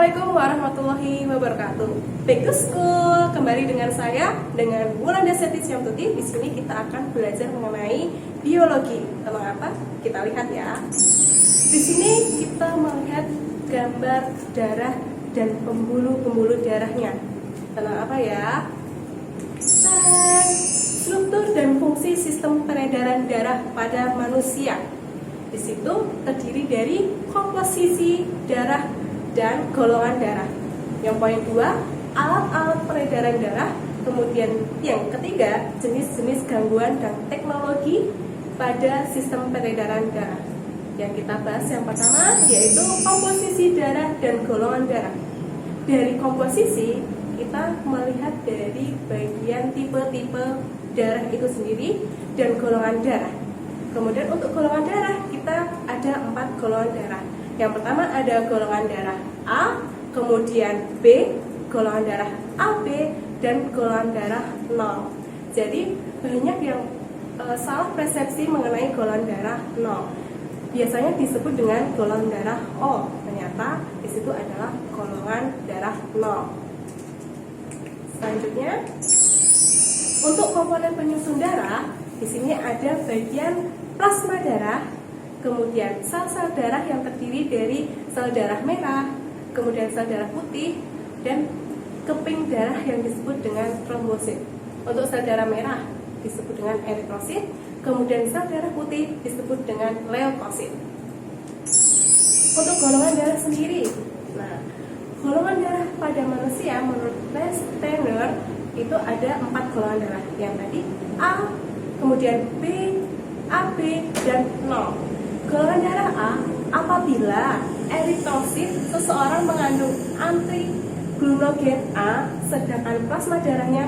Assalamualaikum warahmatullahi wabarakatuh. Back to school, kembali dengan saya dengan Wulanda Seti Syamtuti. Di sini kita akan belajar mengenai biologi. Tentang apa? Kita lihat ya. Di sini kita melihat gambar darah dan pembuluh-pembuluh darahnya. Tentang apa ya? Dan struktur dan fungsi sistem peredaran darah pada manusia. Di situ terdiri dari komposisi darah dan golongan darah. Yang poin 2, alat-alat peredaran darah. Kemudian yang ketiga, jenis-jenis gangguan dan teknologi pada sistem peredaran darah. Yang kita bahas yang pertama yaitu komposisi darah dan golongan darah. Dari komposisi kita melihat dari bagian tipe-tipe darah itu sendiri dan golongan darah. Kemudian untuk golongan darah kita ada 4 golongan darah. Yang pertama ada golongan darah A, kemudian B, golongan darah AB, dan golongan darah 0. Jadi banyak yang salah persepsi mengenai golongan darah 0. Biasanya disebut dengan golongan darah O. Ternyata di situ adalah golongan darah 0. Selanjutnya, untuk komponen penyusun darah, di sini ada bagian plasma darah, kemudian sel-sel darah yang terdiri dari sel darah merah, kemudian sel darah putih, dan keping darah yang disebut dengan trombosit. Untuk sel darah merah disebut dengan eritrosit, kemudian sel darah putih disebut dengan leukosit. Untuk golongan darah sendiri, nah, golongan darah pada manusia menurut Les Tanner itu ada 4 golongan darah. Yang tadi A, kemudian B, AB, dan 0. Golongan darah A apabila eritrosit seseorang mengandung antiglucogen A, sedangkan plasma darahnya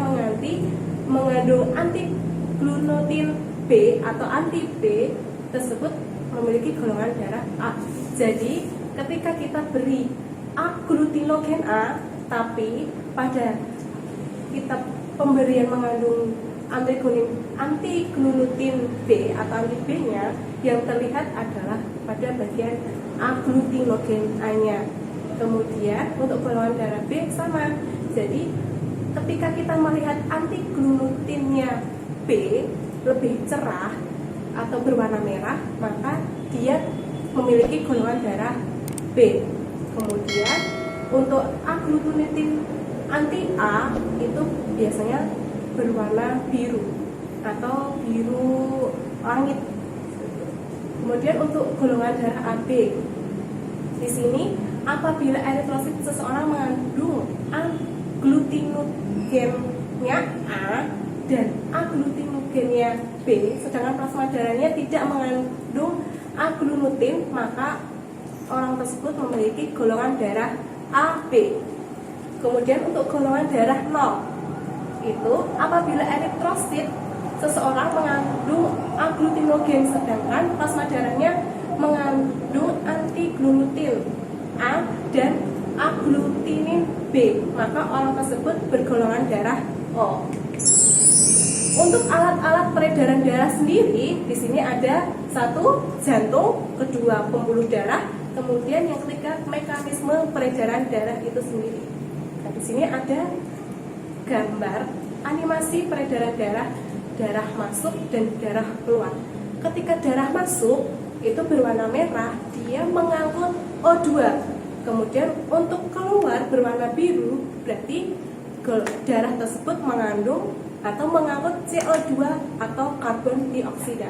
mengandung antiglucotin B atau anti B, tersebut memiliki golongan darah A. Jadi ketika kita beri agglutinogen A, tapi pada kita pemberian mengandung antiglucotin B atau anti B-nya, yang terlihat adalah pada bagian agglutinogen A-nya. Kemudian untuk golongan darah B sama. Jadi ketika kita melihat antiglucotinnya B lebih cerah atau berwarna merah, maka dia memiliki golongan darah B. Kemudian untuk agglutinotin anti A itu biasanya berwarna biru atau biru langit. Kemudian untuk golongan darah AB, di sini apabila eritrosit seseorang mengandung agglutinogennya A dan agglutinogennya B, sedangkan plasma darahnya tidak mengandung agglutin, maka orang tersebut memiliki golongan darah AB. Kemudian untuk golongan darah 0 itu apabila eritrosit seseorang mengandung agglutinogen sedangkan plasma darahnya mengandung antiglutin A dan agglutinin B, maka orang tersebut bergolongan darah O. Untuk alat-alat peredaran darah sendiri, di sini ada 1 jantung, kedua pembuluh darah, kemudian yang ketiga mekanisme peredaran darah itu sendiri. Nah, di sini ada gambar animasi peredaran darah masuk dan darah keluar. Ketika darah masuk itu berwarna merah, dia mengangkut O2. Kemudian untuk keluar berwarna biru, berarti darah tersebut mengandung atau mengangkut CO2 atau karbon dioksida.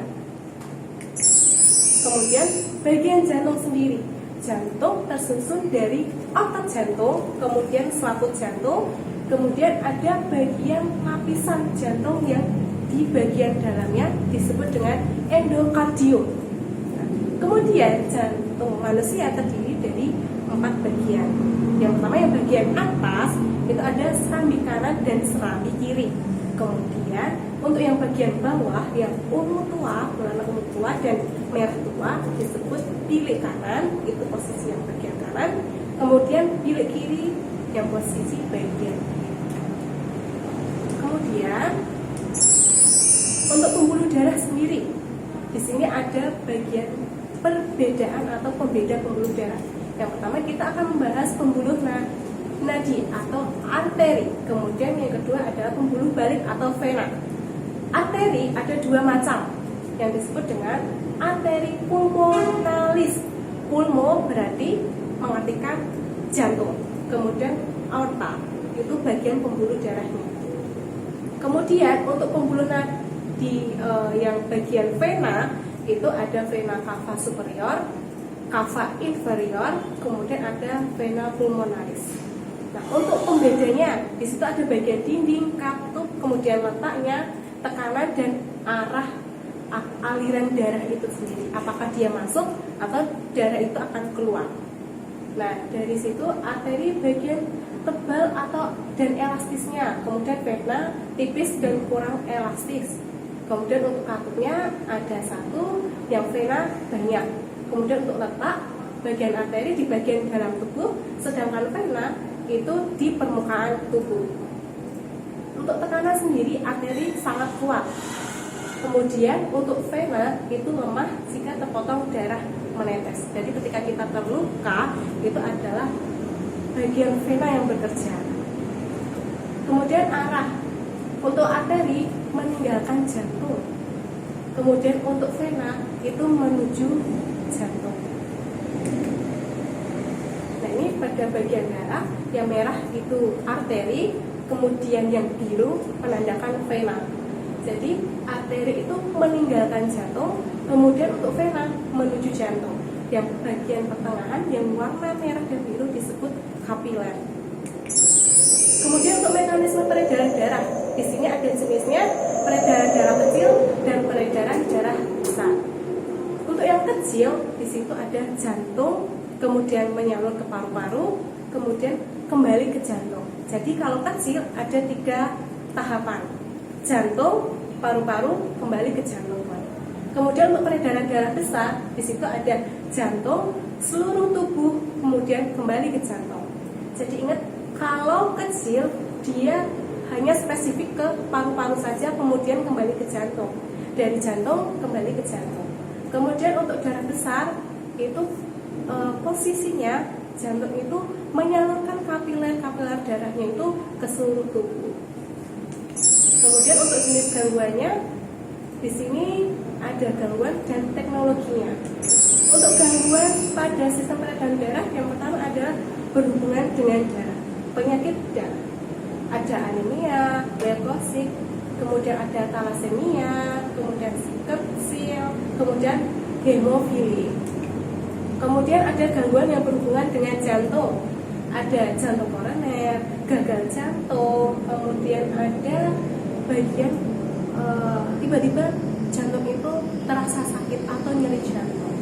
Kemudian bagian jantung sendiri. Jantung tersusun dari otot jantung, kemudian selaput jantung, kemudian ada bagian lapisan jantung yang di bagian dalamnya disebut dengan endokardium. Nah, kemudian jantung manusia terdiri dari 4 bagian. Yang pertama yang bagian atas itu ada serambi kanan dan serambi kiri. Kemudian untuk yang bagian bawah yang ungu tua, berwarna ungu tua dan merah tua disebut bilik kanan, itu posisi yang bagian kanan. Kemudian bilik kiri yang posisi bagian kiri. Kemudian untuk pembuluh darah sendiri, di sini ada bagian perbedaan atau pembeda pembuluh darah. Yang pertama kita akan membahas pembuluh nadi atau arteri. Kemudian yang kedua adalah pembuluh balik atau vena. Arteri ada dua macam yang disebut dengan arteri pulmonalis. Pulmo berarti mengartikan jantung. Kemudian aorta itu bagian pembuluh darahnya. Kemudian untuk pembuluh nadi yang bagian vena itu ada vena cava superior, cava inferior, kemudian ada vena pulmonalis. Nah, untuk pembedanya di situ ada bagian dinding, katup, kemudian letaknya, tekanan dan arah aliran darah itu sendiri. Apakah dia masuk atau darah itu akan keluar. Nah, dari situ arteri bagian tebal dan elastisnya, kemudian vena tipis dan kurang elastis. Kemudian untuk katupnya ada satu, yang vena banyak. Kemudian untuk letak bagian arteri di bagian dalam tubuh, sedangkan vena itu di permukaan tubuh. Untuk tekanan sendiri arteri sangat kuat. Kemudian untuk vena itu lemah jika terpotong darah menetes. Jadi ketika kita terluka itu adalah bagian vena yang bekerja. Kemudian arah untuk arteri meninggalkan jantung. Kemudian untuk vena itu menuju jantung. Nah, ini pada bagian darah yang merah itu arteri, kemudian yang biru menandakan vena. Jadi arteri itu meninggalkan jantung, kemudian untuk vena menuju jantung. Yang bagian pertengahan yang warna merah dan biru disebut kapiler. Kemudian untuk mekanisme peredaran darah, di sini ada jenisnya peredaran darah kecil dan peredaran darah besar. Untuk yang kecil di situ ada jantung, kemudian menyalur ke paru-paru, kemudian kembali ke jantung. Jadi kalau kecil ada 3 tahapan: jantung, paru-paru, kembali ke jantung. Kemudian untuk peredaran darah besar di situ ada jantung, seluruh tubuh, kemudian kembali ke jantung. Jadi ingat, kalau kecil dia hanya spesifik ke paru-paru saja, kemudian kembali ke jantung. Dari jantung kembali ke jantung. Kemudian untuk darah besar itu posisinya jantung itu menyalurkan kapiler darahnya itu ke seluruh tubuh. Kemudian untuk jenis gangguannya di sini ada gangguan dan teknologinya. Untuk gangguan pada sistem peredaran darah yang pertama adalah berhubungan dengan darah, penyakit darah. Ada anemia, leukosit, kemudian ada thalassemia, kemudian sickle cell, kemudian hemofili. Kemudian ada gangguan yang berhubungan dengan jantung. Ada jantung koroner, gagal jantung, kemudian ada bagian tiba-tiba jantung itu terasa sakit atau nyeri jantung.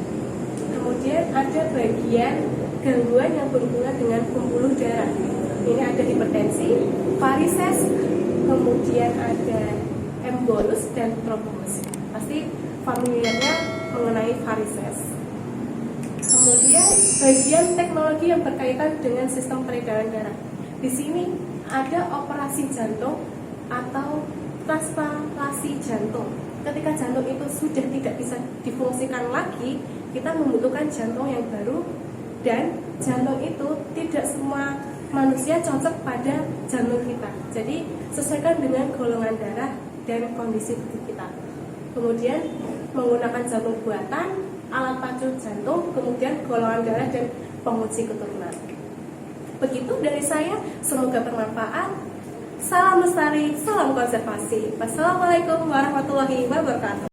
Kemudian ada bagian gangguan yang berhubungan dengan pembuluh darah. Ini ada hipertensi, varises, kemudian ada embolus dan trombosis. Pasti familiarnya mengenai varises. Kemudian bagian teknologi yang berkaitan dengan sistem peredaran darah. Di sini ada operasi jantung atau transplantasi jantung. Ketika jantung itu sudah tidak bisa difungsikan lagi, kita membutuhkan jantung yang baru, dan jantung itu tidak semua manusia cocok pada jantung kita. Jadi sesuaikan dengan golongan darah dan kondisi tubuh kita. Kemudian menggunakan jantung buatan, alat pacu jantung, kemudian golongan darah dan penguji keturunan. Begitu dari saya, semoga bermanfaat. Salam lestari, salam konservasi. Wassalamualaikum warahmatullahi wabarakatuh.